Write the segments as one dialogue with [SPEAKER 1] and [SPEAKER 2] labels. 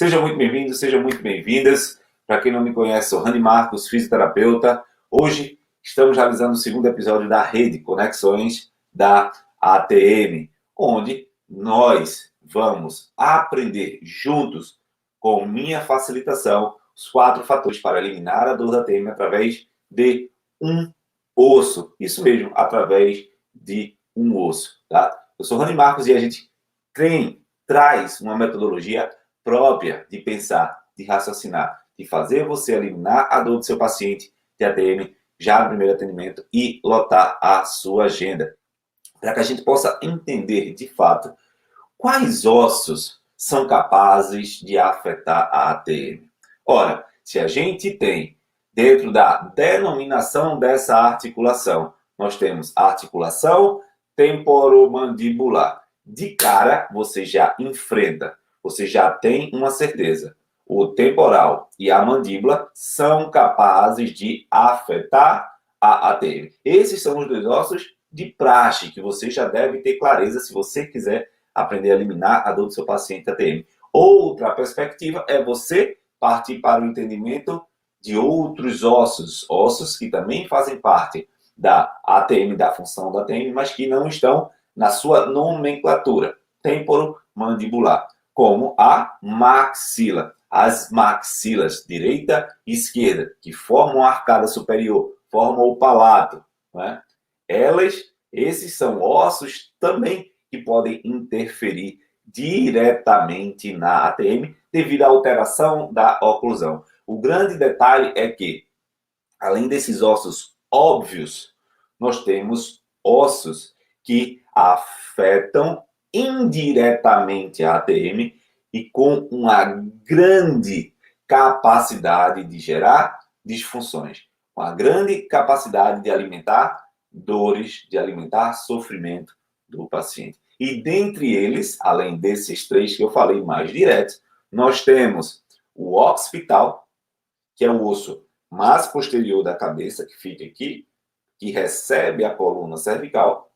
[SPEAKER 1] Sejam muito bem-vindos, sejam muito bem-vindas. Para quem não me conhece, sou Rani Marcos, fisioterapeuta. Hoje estamos realizando o segundo episódio da Rede Conexões da ATM, onde nós vamos aprender juntos, com minha facilitação, os 4 fatores para eliminar a dor da ATM através de um osso. Isso mesmo, através de um osso. Tá? Eu sou Rani Marcos e a gente traz uma metodologia própria de pensar, de raciocinar, de fazer você eliminar a dor do seu paciente de ATM já no primeiro atendimento e lotar a sua agenda. Para que a gente possa entender, de fato, quais ossos são capazes de afetar a ATM. Ora, se a gente tem, dentro da denominação dessa articulação, nós temos a articulação temporomandibular. De cara, você já enfrenta, você já tem uma certeza. O temporal e a mandíbula são capazes de afetar a ATM. Esses são os 2 ossos de praxe que você já deve ter clareza se você quiser aprender a eliminar a dor do seu paciente ATM. Outra perspectiva é você partir para o entendimento de outros ossos que também fazem parte da ATM, da função da ATM, mas que não estão na sua nomenclatura temporomandibular, como a maxila. As maxilas direita e esquerda, que formam a arcada superior, formam o palato, né? Esses são ossos também que podem interferir diretamente na ATM devido à alteração da oclusão. O grande detalhe é que, além desses ossos óbvios, nós temos ossos que afetam indiretamente a ATM e com uma grande capacidade de gerar disfunções, uma grande capacidade de alimentar dores, de alimentar sofrimento do paciente. E dentre eles, além desses 3 que eu falei mais diretos, nós temos o occipital, que é o osso mais posterior da cabeça, que fica aqui, que recebe a coluna cervical.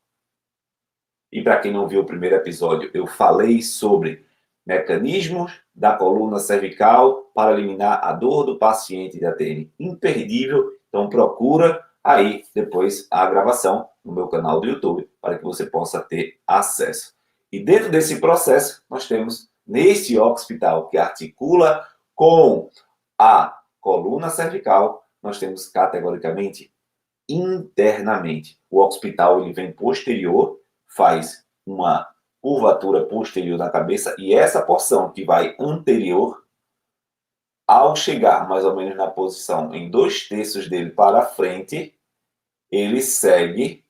[SPEAKER 1] E para quem não viu o primeiro episódio, eu falei sobre mecanismos da coluna cervical para eliminar a dor do paciente de ATM. Imperdível, então procura aí depois a gravação no meu canal do YouTube para que você possa ter acesso. E dentro desse processo, nós temos neste occipital que articula com a coluna cervical, nós temos categoricamente internamente. O occipital ele vem posterior, faz uma curvatura posterior da cabeça e essa porção que vai anterior, ao chegar mais ou menos na posição em 2/3 dele para frente, ele segue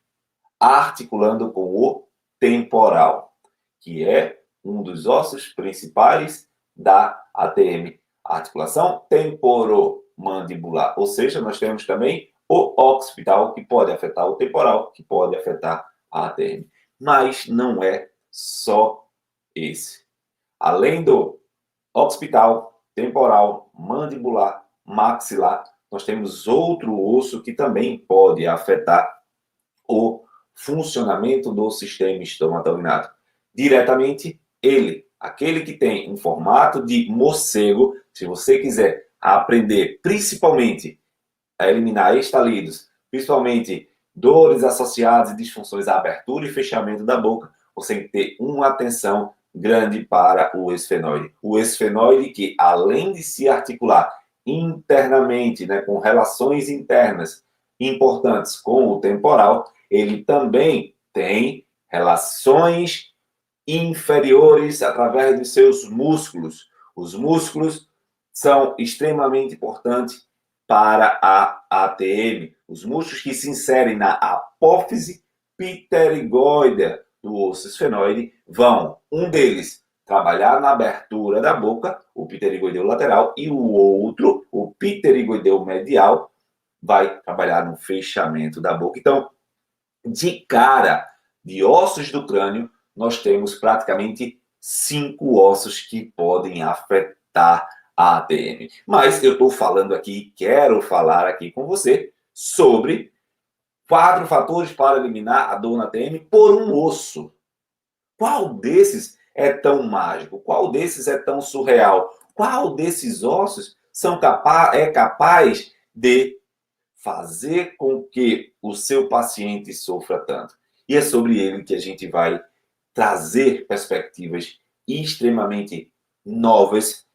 [SPEAKER 1] articulando com o temporal, que é um dos ossos principais da ATM, a articulação temporomandibular. Ou seja, nós temos também o occipital, que pode afetar o temporal, que pode afetar a ATM. Mas não é só esse. Além do occipital, temporal, mandibular, maxilar, nós temos outro osso que também pode afetar o funcionamento do sistema estomatognático. Diretamente, aquele que tem um formato de morcego, se você quiser aprender principalmente a eliminar estalidos, principalmente dores associadas e disfunções à abertura e fechamento da boca, você tem que ter uma atenção grande para o esfenoide. O esfenoide que, além de se articular internamente, né, com relações internas importantes com o temporal, ele também tem relações inferiores através de seus músculos. Os músculos são extremamente importantes para a ATM. Os músculos que se inserem na apófise pterigóidea do osso esfenoide vão, um deles, trabalhar na abertura da boca, o pterigoideu lateral, e o outro, o pterigoideu medial, vai trabalhar no fechamento da boca. Então, de cara, de ossos do crânio, nós temos praticamente 5 ossos que podem afetar a ATM. Mas eu estou falando aqui, quero falar aqui com você sobre 4 fatores para eliminar a dor na ATM por um osso. Qual desses é tão mágico? Qual desses é tão surreal? qual desses ossos é capaz de fazer com que o seu paciente sofra tanto. E é sobre ele que a gente vai trazer perspectivas extremamente novas,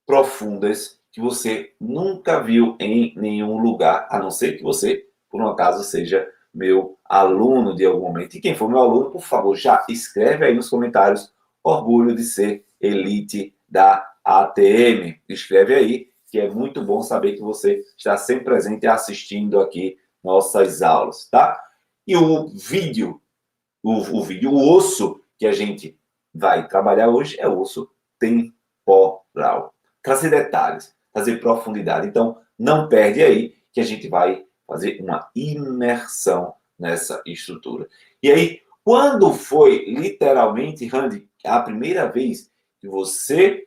[SPEAKER 1] profundas, que você nunca viu em nenhum lugar, a não ser que você, por um acaso, seja meu aluno de algum momento. E quem for meu aluno, por favor, já escreve aí nos comentários: orgulho de ser elite da ATM. Escreve aí, que é muito bom saber que você está sempre presente assistindo aqui nossas aulas, tá? E o vídeo, o osso que a gente vai trabalhar hoje é o osso temporal. Trazer detalhes, trazer profundidade. Então, não perde aí que a gente vai fazer uma imersão nessa estrutura. E aí, quando foi literalmente, Randy, a primeira vez que você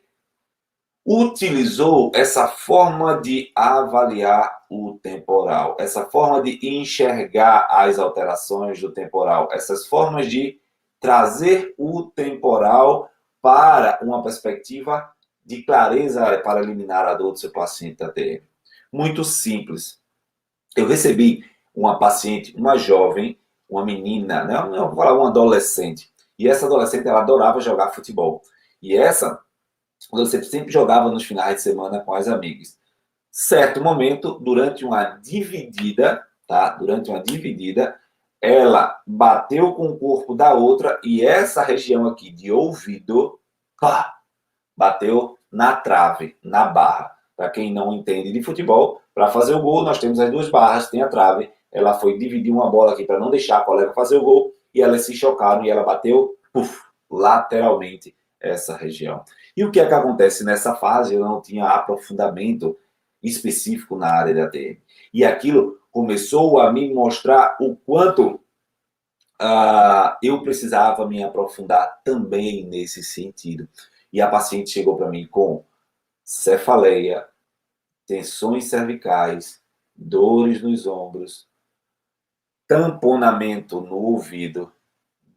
[SPEAKER 1] utilizou essa forma de avaliar o temporal, essa forma de enxergar as alterações do temporal, essas formas de trazer o temporal para uma perspectiva de clareza para eliminar a dor do seu paciente ATM? Muito simples. Eu recebi uma paciente, uma jovem, uma menina, não vou falar uma adolescente, e essa adolescente ela adorava jogar futebol. E essa você sempre jogava nos finais de semana com as amigas. Certo momento, durante uma dividida, tá? Durante uma dividida, ela bateu com o corpo da outra e essa região aqui de ouvido, pá, bateu na trave, na barra. Para quem não entende de futebol, para fazer o gol, nós temos as duas barras, tem a trave. Ela foi dividir uma bola aqui para não deixar a colega fazer o gol e elas se chocaram e ela bateu, puf, lateralmente essa região. E o que é que acontece nessa fase? Eu não tinha aprofundamento específico na área da TM. E aquilo começou a me mostrar o quanto eu precisava me aprofundar também nesse sentido. E a paciente chegou para mim com cefaleia, tensões cervicais, dores nos ombros, tamponamento no ouvido,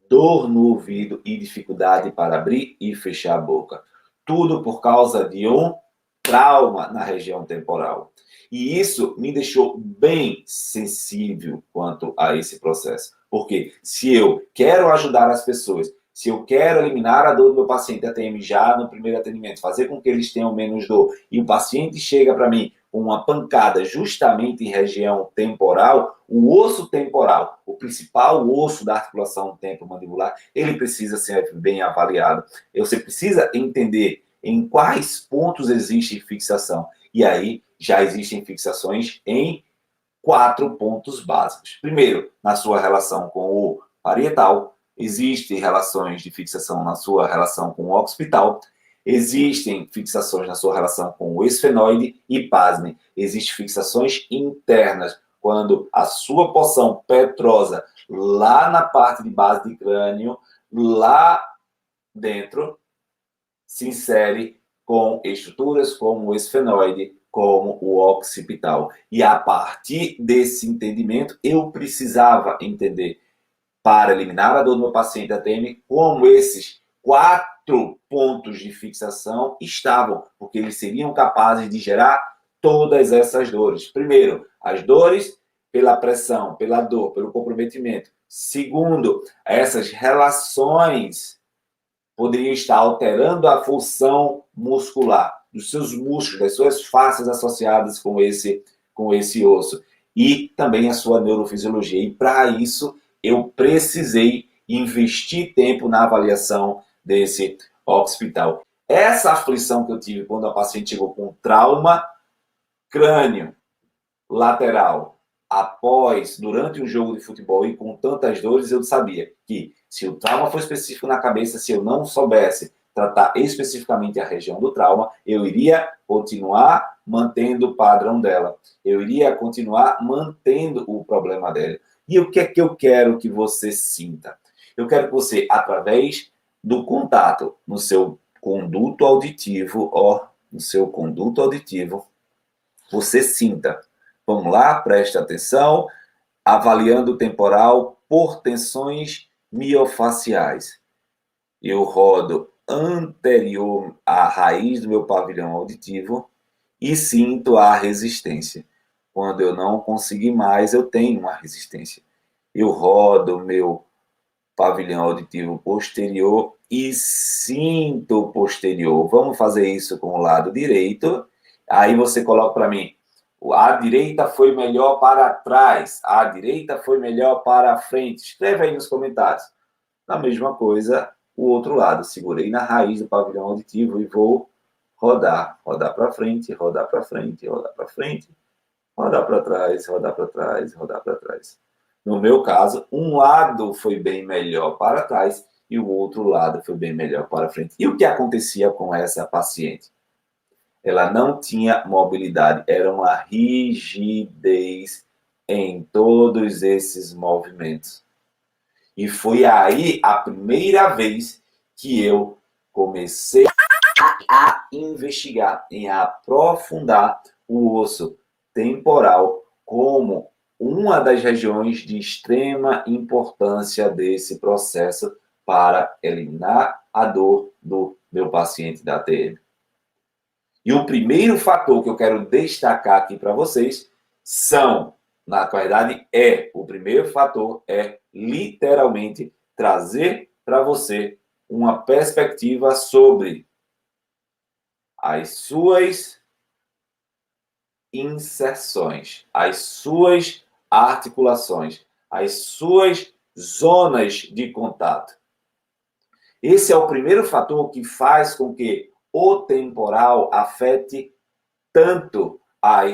[SPEAKER 1] dor no ouvido e dificuldade para abrir e fechar a boca. Tudo por causa de um trauma na região temporal. E isso me deixou bem sensível quanto a esse processo. Porque se eu quero ajudar as pessoas, se eu quero eliminar a dor do meu paciente ATM já no primeiro atendimento, fazer com que eles tenham menos dor, e o paciente chega para mim com uma pancada justamente em região temporal, o osso temporal, o principal osso da articulação temporomandibular, ele precisa ser bem avaliado. Você precisa entender em quais pontos existe fixação. E aí já existem fixações em 4 pontos básicos. Primeiro, na sua relação com o parietal, existem relações de fixação na sua relação com o occipital, existem fixações na sua relação com o esfenoide e, pasmem, existem fixações internas, quando a sua porção petrosa, lá na parte de base de crânio, lá dentro, se insere com estruturas como o esfenoide, como o occipital. E a partir desse entendimento, eu precisava entender, para eliminar a dor do meu paciente ATM, como esses 4 pontos de fixação estavam, porque eles seriam capazes de gerar todas essas dores. Primeiro, as dores pela pressão, pela dor, pelo comprometimento. Segundo, essas relações poderiam estar alterando a função muscular dos seus músculos, das suas faces associadas com esse osso. E também a sua neurofisiologia. E para isso, eu precisei investir tempo na avaliação desse occipital. Essa aflição que eu tive quando a paciente chegou com trauma crânio lateral, durante um jogo de futebol e com tantas dores, eu sabia que se o trauma for específico na cabeça, se eu não soubesse tratar especificamente a região do trauma, eu iria continuar mantendo o padrão dela. Eu iria continuar mantendo o problema dela. E o que é que eu quero que você sinta? Eu quero que você, através do contato no seu conduto auditivo, você sinta. Vamos lá, preste atenção, avaliando o temporal por tensões miofaciais. Eu rodo anterior à raiz do meu pavilhão auditivo e sinto a resistência. Quando eu não conseguir mais, eu tenho uma resistência. Eu rodo o meu pavilhão auditivo posterior e sinto o posterior. Vamos fazer isso com o lado direito. Aí você coloca para mim, a direita foi melhor para trás, a direita foi melhor para frente. Escreve aí nos comentários. A mesma coisa, o outro lado. Segurei na raiz do pavilhão auditivo e vou rodar. Rodar para frente, rodar para frente, rodar para frente, rodar para trás, rodar para trás, rodar para trás. No meu caso, um lado foi bem melhor para trás e o outro lado foi bem melhor para frente. E o que acontecia com essa paciente? Ela não tinha mobilidade, era uma rigidez em todos esses movimentos. E foi aí a primeira vez que eu comecei a investigar, em aprofundar o osso temporal como uma das regiões de extrema importância desse processo para eliminar a dor do meu paciente da TM. E o primeiro fator que eu quero destacar aqui para vocês na verdade, o primeiro fator é literalmente trazer para você uma perspectiva sobre as suas inserções, as suas articulações, as suas zonas de contato. Esse é o primeiro fator que faz com que o temporal afete tanto a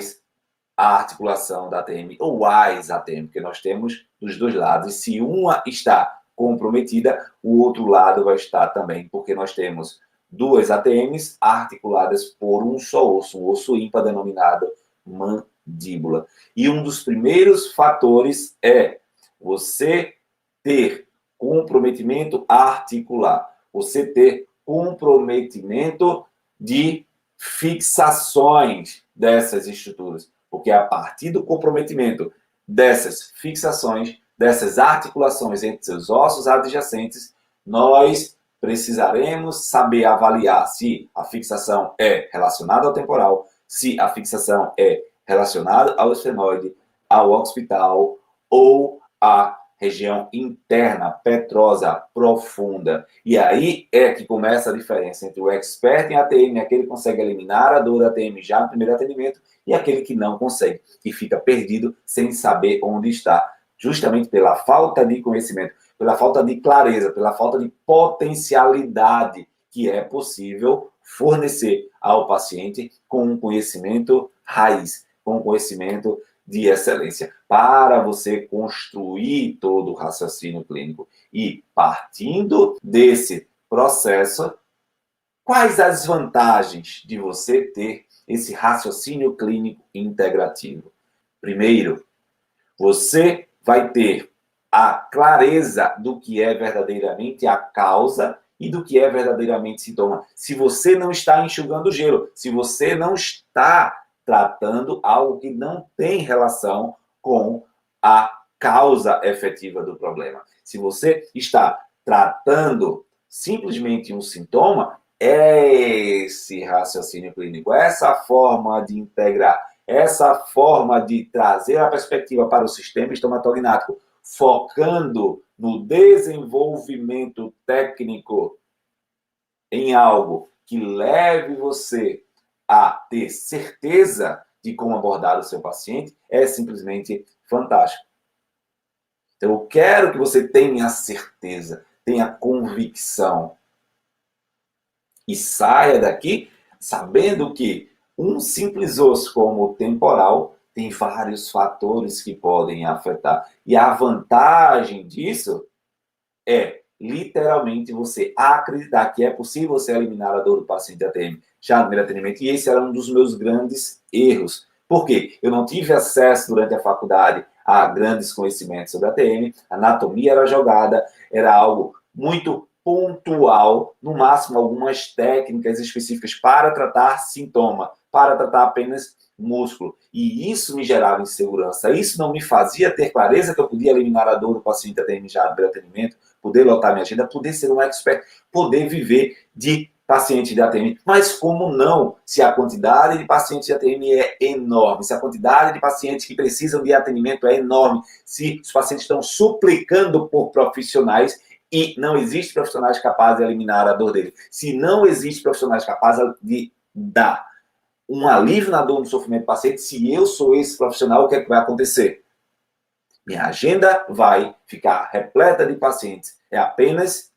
[SPEAKER 1] articulação da ATM ou as ATM, porque nós temos dos dois lados. E se uma está comprometida, o outro lado vai estar também, porque nós temos duas ATMs articuladas por um só osso, um osso ímpar denominado mandíbula. E um dos primeiros fatores é você ter comprometimento articular, você ter comprometimento de fixações dessas estruturas, porque a partir do comprometimento dessas fixações, dessas articulações entre seus ossos adjacentes, nós precisaremos saber avaliar se a fixação é relacionada ao temporal, se a fixação é relacionada ao esfenoide, ao occipital ou à região interna, petrosa, profunda. E aí é que começa a diferença entre o expert em ATM, aquele que consegue eliminar a dor da ATM já no primeiro atendimento, e aquele que não consegue, que fica perdido sem saber onde está, justamente pela falta de conhecimento, pela falta de clareza, pela falta de potencialidade que é possível fornecer ao paciente com um conhecimento raiz, com um conhecimento de excelência, para você construir todo o raciocínio clínico. E partindo desse processo, quais as vantagens de você ter esse raciocínio clínico integrativo? Primeiro, você vai ter a clareza do que é verdadeiramente a causa e do que é verdadeiramente sintoma. Se você não está enxugando gelo, se você não está tratando algo que não tem relação com a causa efetiva do problema. Se você está tratando simplesmente um sintoma, esse raciocínio clínico, essa forma de integrar, essa forma de trazer a perspectiva para o sistema estomatognático, focando no desenvolvimento técnico em algo que leve você a ter certeza de como abordar o seu paciente, é simplesmente fantástico. Então, eu quero que você tenha certeza, tenha convicção e saia daqui sabendo que um simples osso como o temporal tem vários fatores que podem afetar. E a vantagem disso é literalmente você acreditar que é possível você eliminar a dor do paciente de ATM já no primeiro atendimento, e esse era um dos meus grandes erros. Por quê? Eu não tive acesso durante a faculdade a grandes conhecimentos sobre ATM, a anatomia era jogada, era algo muito pontual, no máximo algumas técnicas específicas para tratar sintoma, para tratar apenas músculo. E isso me gerava insegurança. Isso não me fazia ter clareza que eu podia eliminar a dor do paciente ATM já no primeiro atendimento, poder lotar minha agenda, poder ser um expert, poder viver de paciente de ATM. Mas como não, se a quantidade de pacientes de ATM é enorme, se a quantidade de pacientes que precisam de atendimento é enorme, se os pacientes estão suplicando por profissionais e não existem profissionais capazes de eliminar a dor dele, se não existem profissionais capazes de dar um alívio na dor, no sofrimento do paciente, se eu sou esse profissional, o que é que vai acontecer? Minha agenda vai ficar repleta de pacientes. É apenas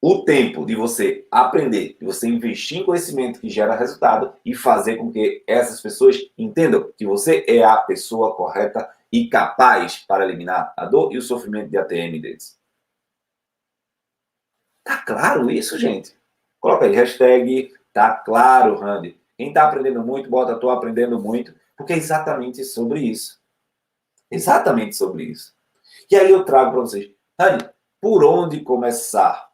[SPEAKER 1] o tempo de você aprender, de você investir em conhecimento que gera resultado e fazer com que essas pessoas entendam que você é a pessoa correta e capaz para eliminar a dor e o sofrimento de ATM deles. Tá claro isso, gente? Coloca aí, hashtag tá claro, Randy. Quem está aprendendo muito, bota tô aprendendo muito, porque é exatamente sobre isso. Exatamente sobre isso. E aí eu trago para vocês, Randy, por onde começar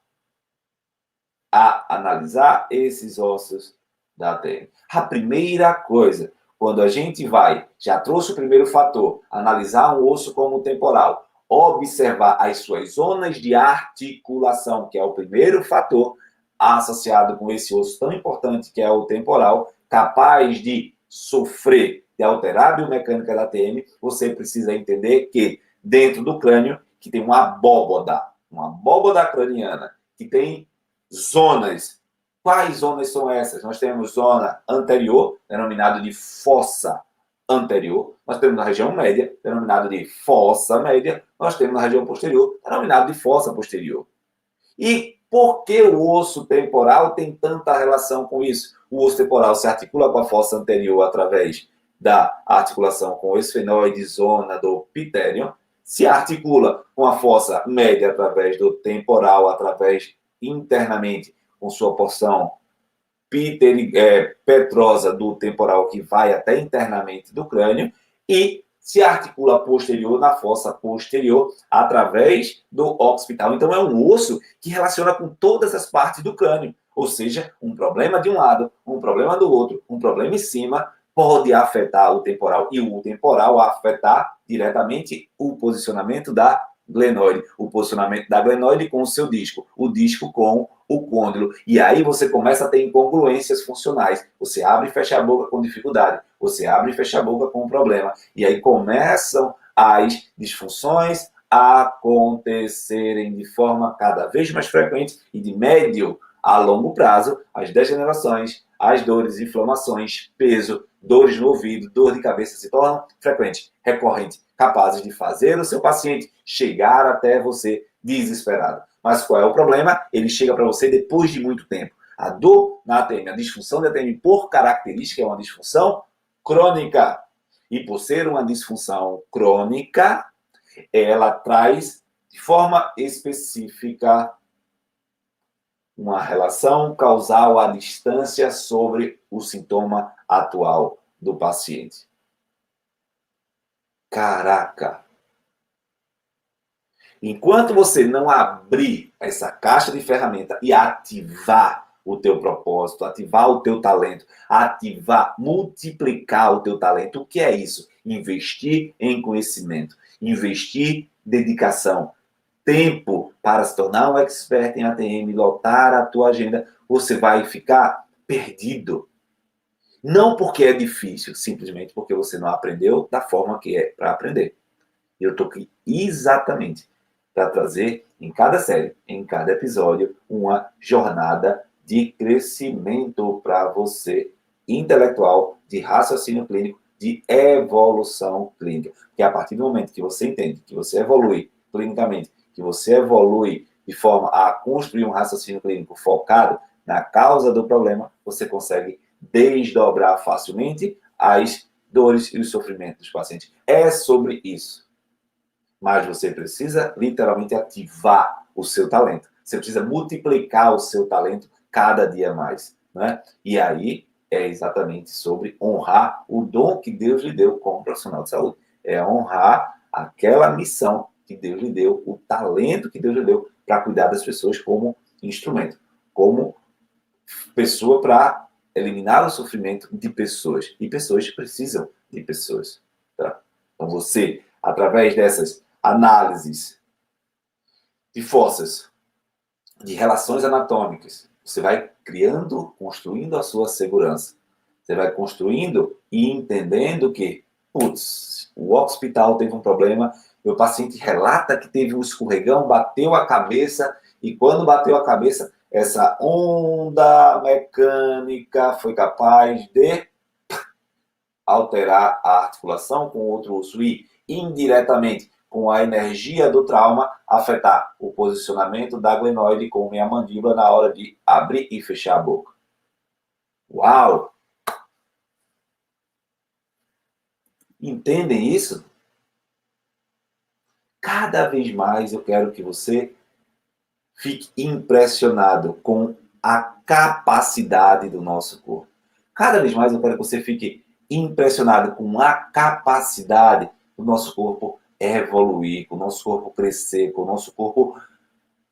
[SPEAKER 1] a analisar esses ossos da ATM? A primeira coisa, quando a gente vai, já trouxe o primeiro fator, analisar um osso como temporal, observar as suas zonas de articulação, que é o primeiro fator associado com esse osso tão importante que é o temporal, capaz de sofrer, de alterar a biomecânica da ATM, você precisa entender que dentro do crânio, que tem uma abóboda craniana, que tem zonas. Quais zonas são essas? Nós temos zona anterior, denominada de fossa anterior. Nós temos na região média, denominada de fossa média. Nós temos na região posterior, denominada de fossa posterior. E por que o osso temporal tem tanta relação com isso? O osso temporal se articula com a fossa anterior através da articulação com o esfenoide, zona do pitérion, se articula com a fossa média através do temporal, através internamente com sua porção petrosa do temporal que vai até internamente do crânio e se articula posterior na fossa posterior através do occipital. Então é um osso que relaciona com todas as partes do crânio, ou seja, um problema de um lado, um problema do outro, um problema em cima pode afetar o temporal e o temporal afetar diretamente o posicionamento da glenoide, o posicionamento da glenoide com o seu disco, o disco com o côndilo. E aí você começa a ter incongruências funcionais. Você abre e fecha a boca com dificuldade, você abre e fecha a boca com um problema. E aí começam as disfunções a acontecerem de forma cada vez mais frequente e de médio a longo prazo, as degenerações, as dores, inflamações, peso, dores no ouvido, dor de cabeça se tornam frequentes, recorrentes, capazes de fazer o seu paciente chegar até você desesperado. Mas qual é o problema? Ele chega para você depois de muito tempo. A dor na ATM, a disfunção da ATM, por característica, é uma disfunção crônica. E por ser uma disfunção crônica, ela traz de forma específica uma relação causal à distância sobre o sintoma atual do paciente. Caraca! Enquanto você não abrir essa caixa de ferramenta e ativar o teu propósito, ativar o teu talento, ativar, multiplicar o teu talento, o que é isso? Investir em conhecimento, investir dedicação, tempo para se tornar um expert em ATM, lotar a tua agenda, você vai ficar perdido. Não porque é difícil, simplesmente porque você não aprendeu da forma que é para aprender. Eu estou aqui exatamente para trazer em cada série, em cada episódio, uma jornada de crescimento para você, intelectual, de raciocínio clínico, de evolução clínica. Porque a partir do momento que você entende, que você evolui clinicamente, que você evolui de forma a construir um raciocínio clínico focado na causa do problema, você consegue desdobrar facilmente as dores e os sofrimentos dos pacientes. É sobre isso. Mas você precisa literalmente ativar o seu talento. Você precisa multiplicar o seu talento cada dia mais, né? E aí é exatamente sobre honrar o dom que Deus lhe deu como profissional de saúde. É honrar aquela missão que Deus lhe deu, o talento que Deus lhe deu para cuidar das pessoas como instrumento, como pessoa para eliminar o sofrimento de pessoas. E pessoas precisam de pessoas, tá? Então você, através dessas análises de forças, de relações anatômicas. Você vai criando, construindo a sua segurança. Você vai construindo e entendendo que, putz, o hospital teve um problema, meu paciente relata que teve um escorregão, bateu a cabeça, e quando bateu a cabeça, essa onda mecânica foi capaz de alterar a articulação com outro osso e, indiretamente, com a energia do trauma, afetar o posicionamento da glenoide com a mandíbula na hora de abrir e fechar a boca. Uau! Entendem isso? Cada vez mais eu quero que você fique impressionado com a capacidade do nosso corpo. Cada vez mais eu quero que você fique impressionado com a capacidade do nosso corpo evoluir, com o nosso corpo crescer, com o nosso corpo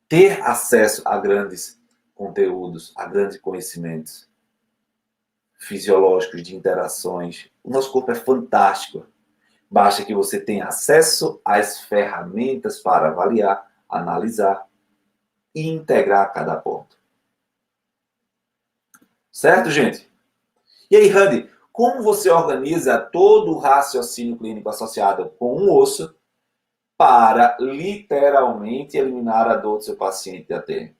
[SPEAKER 1] ter acesso a grandes conteúdos, a grandes conhecimentos fisiológicos de interações. O nosso corpo é fantástico. Basta que você tenha acesso às ferramentas para avaliar, analisar e integrar cada ponto. Certo, gente? E aí, Randy, como você organiza todo o raciocínio clínico associado com um osso para literalmente eliminar a dor do seu paciente ATM?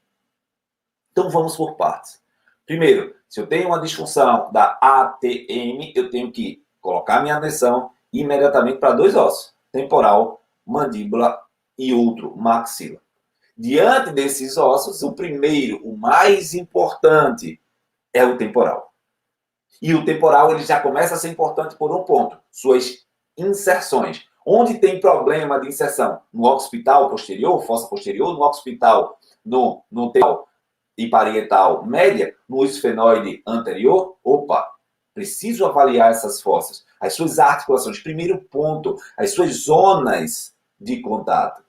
[SPEAKER 1] Então vamos por partes. Primeiro, se eu tenho uma disfunção da ATM, eu tenho que colocar minha atenção imediatamente para dois ossos, temporal, mandíbula e outro, maxila. Diante desses ossos, o primeiro, o mais importante, é o temporal. E o temporal ele já começa a ser importante por um ponto, suas inserções. Onde tem problema de inserção? No occipital posterior, fossa posterior, no occipital, no temporal e parietal média, no esfenoide anterior, opa, preciso avaliar essas fossas, as suas articulações. Primeiro ponto, as suas zonas de contato.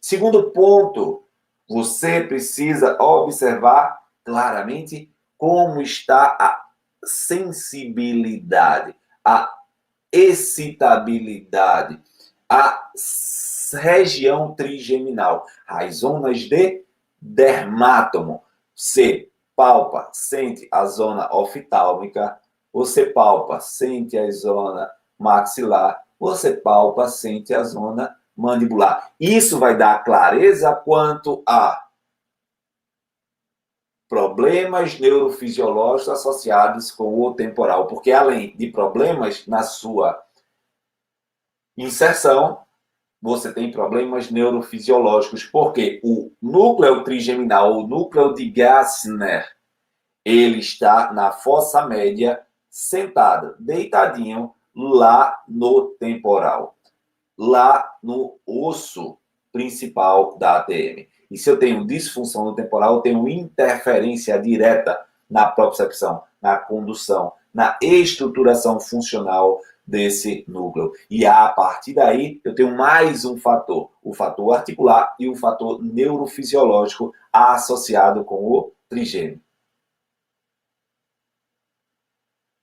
[SPEAKER 1] Segundo ponto, você precisa observar claramente como está a sensibilidade, a excitabilidade, a região trigeminal, as zonas de dermátomo. Você palpa, sente a zona oftálmica, você palpa, sente a zona maxilar, você palpa, sente a zona mandibular. Isso vai dar clareza quanto a problemas neurofisiológicos associados com o temporal, porque além de problemas na sua inserção, você tem problemas neurofisiológicos, porque o núcleo trigeminal, o núcleo de Gassner, ele está na fossa média, sentado, deitadinho, lá no temporal, lá no osso principal da ATM. E se eu tenho disfunção no temporal, eu tenho interferência direta na propriocepção, na condução, na estruturação funcional desse núcleo. E a partir daí, eu tenho mais um fator, o fator articular e o fator neurofisiológico associado com o trigêmeo.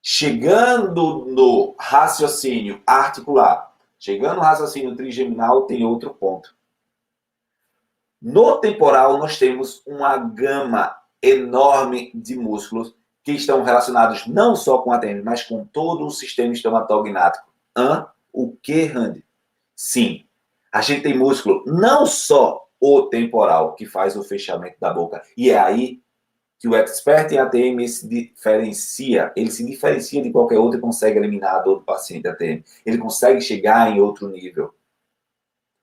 [SPEAKER 1] Chegando no raciocínio articular, chegando no raciocínio trigeminal, tem outro ponto. No temporal, nós temos uma gama enorme de músculos que estão relacionados não só com a ATM, mas com todo o sistema estomatognático. O que, Randy? Sim, a gente tem músculo, não só o temporal, que faz o fechamento da boca. E é aí que o expert em ATM se diferencia, ele se diferencia de qualquer outro e consegue eliminar a dor do paciente ATM. Ele consegue chegar em outro nível.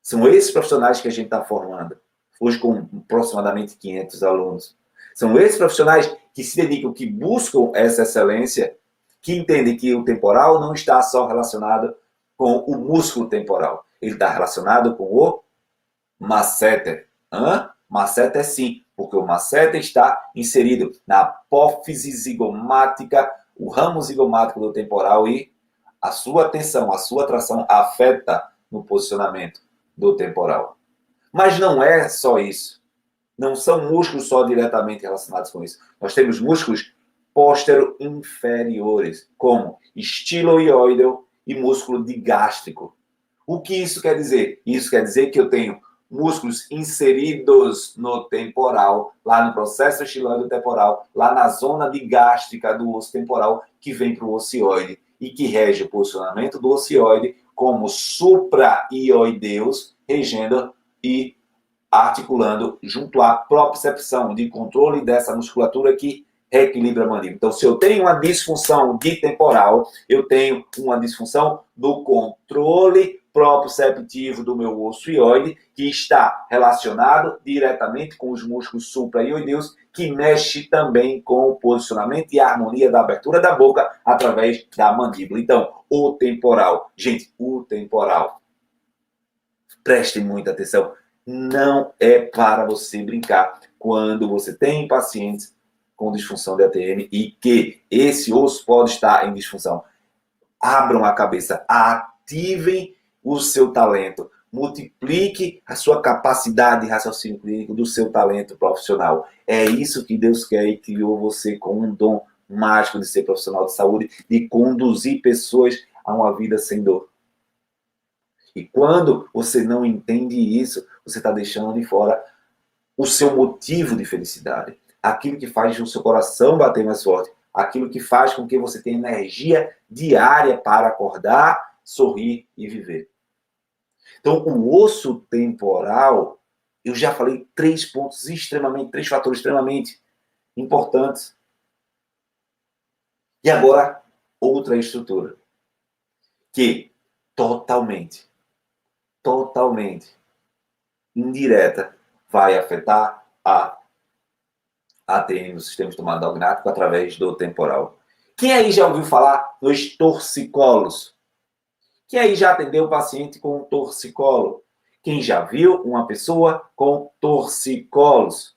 [SPEAKER 1] São esses profissionais que a gente está formando, hoje com aproximadamente 500 alunos. São esses profissionais que se dedicam, que buscam essa excelência, que entendem que o temporal não está só relacionado com o músculo temporal. Ele está relacionado com o masseter. Masseter sim, porque o masseter está inserido na apófise zigomática, o ramo zigomático do temporal, e a sua tensão, a sua tração afeta no posicionamento do temporal. Mas não é só isso. Não são músculos só diretamente relacionados com isso. Nós temos músculos póstero-inferiores, como estiloioideo e músculo digástrico. O que isso quer dizer? Isso quer dizer que eu tenho músculos inseridos no temporal, lá no processo estiloide temporal, lá na zona de gástrica do osso temporal, que vem para o ocioide e que rege o posicionamento do ocioide como supra-ioideus, regendo e articulando junto à propriocepção de controle dessa musculatura que reequilibra a mandíbula. Então, se eu tenho uma disfunção de temporal, eu tenho uma disfunção do controle proprioceptivo do meu osso ioide, que está relacionado diretamente com os músculos supra-ioideus, que mexe também com o posicionamento e a harmonia da abertura da boca através da mandíbula. Então, o temporal, gente, o temporal, prestem muita atenção, não é para você brincar quando você tem pacientes com disfunção de ATM e que esse osso pode estar em disfunção. Abram a cabeça, ativem o seu talento, multiplique a sua capacidade de raciocínio clínico do seu talento profissional. É isso que Deus quer e criou você com um dom mágico de ser profissional de saúde, de conduzir pessoas a uma vida sem dor. E quando você não entende isso, você está deixando de fora o seu motivo de felicidade. Aquilo que faz o seu coração bater mais forte. Aquilo que faz com que você tenha energia diária para acordar, sorrir e viver. Então, o osso temporal, eu já falei três fatores extremamente importantes. E agora, outra estrutura. Que totalmente indireta vai afetar a ATM, o sistema estomatognático, através do temporal. Quem aí já ouviu falar nos torcicolos? Quem aí já atendeu o paciente com torcicolo? Quem já viu uma pessoa com torcicolos?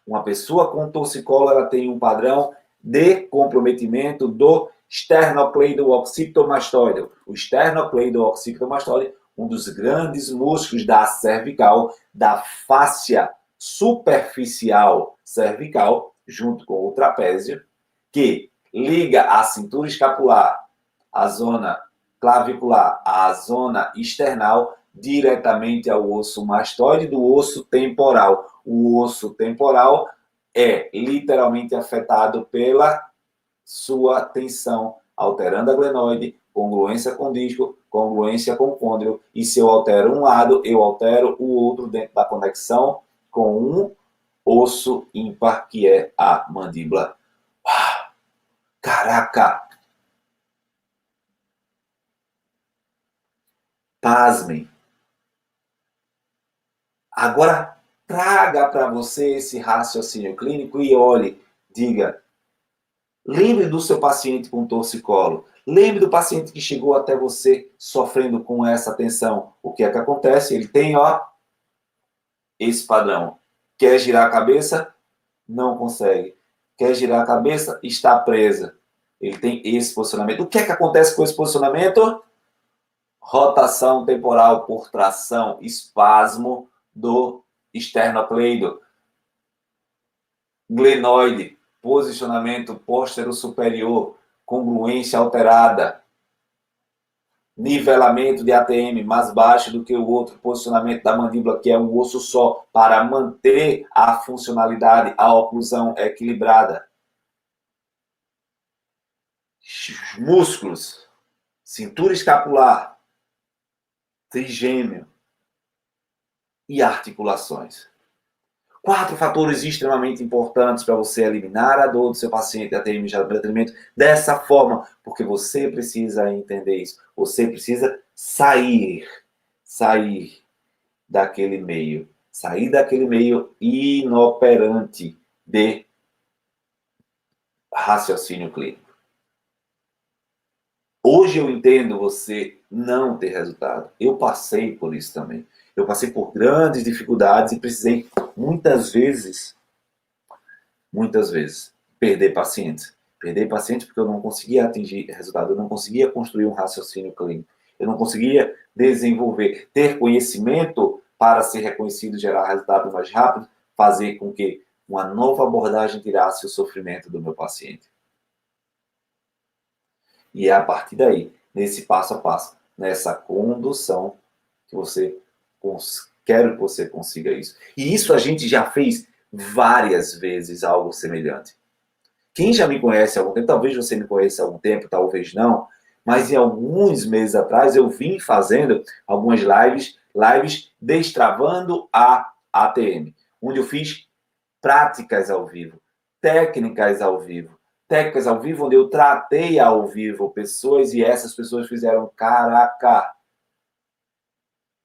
[SPEAKER 1] Uma pessoa com torcicolo, ela tem um padrão de comprometimento do sternocleido-occipitomastoide. O sternocleido-occipitomastoide, um dos grandes músculos da cervical, da fáscia superficial cervical, junto com o trapézio, que liga a cintura escapular, a zona clavicular, a zona external, diretamente ao osso mastoide do osso temporal. O osso temporal é literalmente afetado pela sua tensão, alterando a glenoide, congruência com disco, congruência com côndilo. E se eu altero um lado, eu altero o outro dentro da conexão com um osso ímpar, que é a mandíbula. Caraca! Pasmem. Agora, traga para você esse raciocínio clínico e olhe, diga, lembre do seu paciente com torcicolo. Lembre do paciente que chegou até você sofrendo com essa tensão. O que é que acontece? Ele tem, esse padrão. Quer girar a cabeça? Não consegue. Quer girar a cabeça? Está presa. Ele tem esse posicionamento. O que é que acontece com esse posicionamento? Rotação temporal por tração, espasmo do esternocleido. Glenoide, posicionamento póstero superior, congruência alterada, nivelamento de ATM mais baixo do que o outro, posicionamento da mandíbula, que é um osso só, para manter a funcionalidade, a oclusão equilibrada. Músculos, cintura escapular, trigêmeo e articulações. 4 fatores extremamente importantes para você eliminar a dor do seu paciente ATM já para tratamento dessa forma, porque você precisa entender isso. Você precisa sair daquele meio inoperante de raciocínio clínico. Hoje eu entendo você não ter resultado. Eu passei por isso também. Eu passei por grandes dificuldades e precisei muitas vezes, perder pacientes. Perder pacientes porque eu não conseguia atingir resultado, eu não conseguia construir um raciocínio clínico, eu não conseguia desenvolver, ter conhecimento para ser reconhecido, gerar resultado mais rápido, fazer com que uma nova abordagem tirasse o sofrimento do meu paciente. E é a partir daí, nesse passo a passo, nessa condução, que você quero que você consiga isso. E isso a gente já fez várias vezes algo semelhante. Quem já me conhece há algum tempo, talvez você me conheça há algum tempo, talvez não, mas em alguns meses atrás eu vim fazendo algumas lives destravando a ATM, onde eu fiz práticas ao vivo, técnicas ao vivo, onde eu tratei ao vivo pessoas e essas pessoas fizeram, caraca,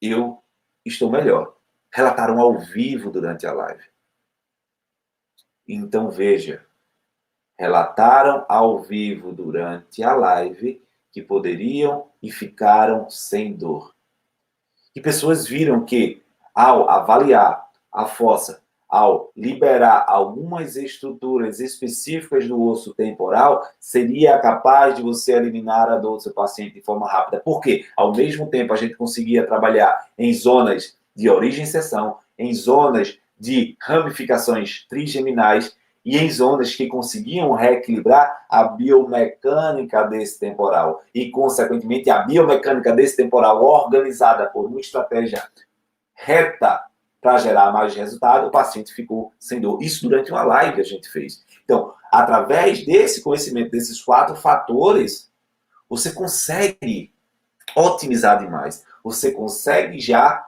[SPEAKER 1] eu estou melhor. Relataram ao vivo durante a live. Então veja, relataram ao vivo durante a live que poderiam e ficaram sem dor. E pessoas viram que, ao avaliar a fossa, ao liberar algumas estruturas específicas do osso temporal, seria capaz de você eliminar a dor do seu paciente de forma rápida. Por quê? Ao mesmo tempo, a gente conseguia trabalhar em zonas de origem e seção, em zonas de ramificações trigeminais, e em zonas que conseguiam reequilibrar a biomecânica desse temporal. E, consequentemente, a biomecânica desse temporal organizada por uma estratégia reta para gerar mais resultado, o paciente ficou sem dor. Isso durante uma live a gente fez. Então, através desse conhecimento, desses 4 fatores, você consegue otimizar demais. Você consegue já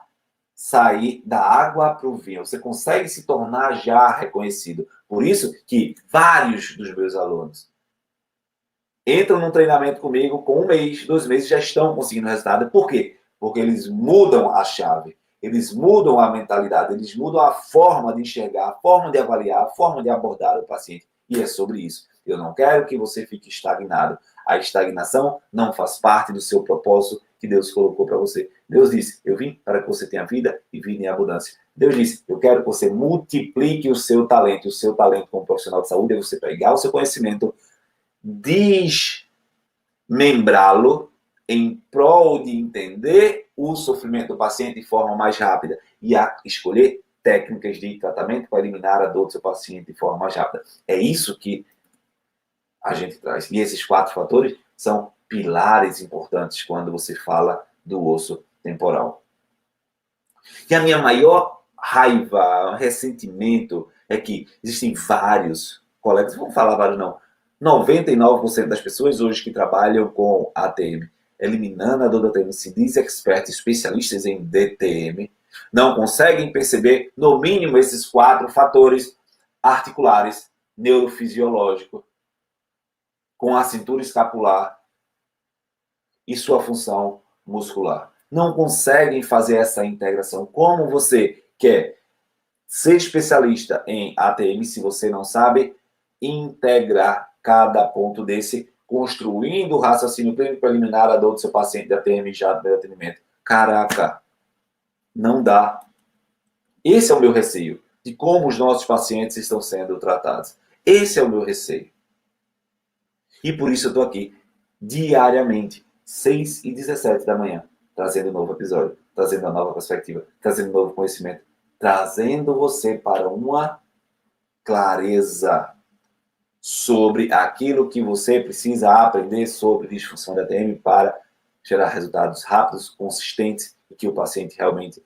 [SPEAKER 1] sair da água para o vinho. Você consegue se tornar já reconhecido. Por isso que vários dos meus alunos entram num treinamento comigo com 1 mês, 2 meses, já estão conseguindo resultado. Por quê? Porque eles mudam a chave, eles mudam a mentalidade, eles mudam a forma de enxergar, a forma de avaliar, a forma de abordar o paciente. E é sobre isso. Eu não quero que você fique estagnado. A estagnação não faz parte do seu propósito que Deus colocou para você. Deus disse, eu vim para que você tenha vida e vida em abundância. Deus disse, eu quero que você multiplique o seu talento. O seu talento como profissional de saúde é você pegar o seu conhecimento, desmembrá-lo em prol de entender o sofrimento do paciente de forma mais rápida e escolher técnicas de tratamento para eliminar a dor do seu paciente de forma mais rápida. É isso que a gente traz. E esses 4 fatores são pilares importantes quando você fala do osso temporal. E a minha maior raiva, ressentimento, é que existem vários colegas, vamos falar vários não, 99% das pessoas hoje que trabalham com ATM, eliminando a dor da ATM, se diz expertos, especialistas em DTM, não conseguem perceber, no mínimo, esses 4 fatores articulares, neurofisiológico, com a cintura escapular e sua função muscular. Não conseguem fazer essa integração. Como você quer ser especialista em ATM, se você não sabe integrar cada ponto desse, construindo o raciocínio clínico para eliminar a dor do seu paciente de ATM já do meu atendimento? Caraca, não dá. Esse é o meu receio, de como os nossos pacientes estão sendo tratados. Esse é o meu receio. E por isso eu estou aqui, diariamente, 6h17 da manhã, trazendo um novo episódio, trazendo uma nova perspectiva, trazendo um novo conhecimento, trazendo você para uma clareza sobre aquilo que você precisa aprender sobre disfunção da ATM para gerar resultados rápidos, consistentes e que o paciente realmente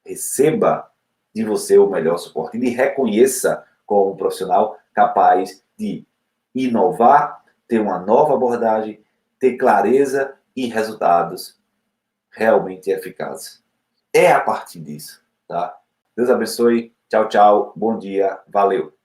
[SPEAKER 1] receba de você o melhor suporte e lhe reconheça como um profissional capaz de inovar, ter uma nova abordagem, ter clareza e resultados realmente eficazes. É a partir disso, tá? Deus abençoe. Tchau, tchau. Bom dia. Valeu.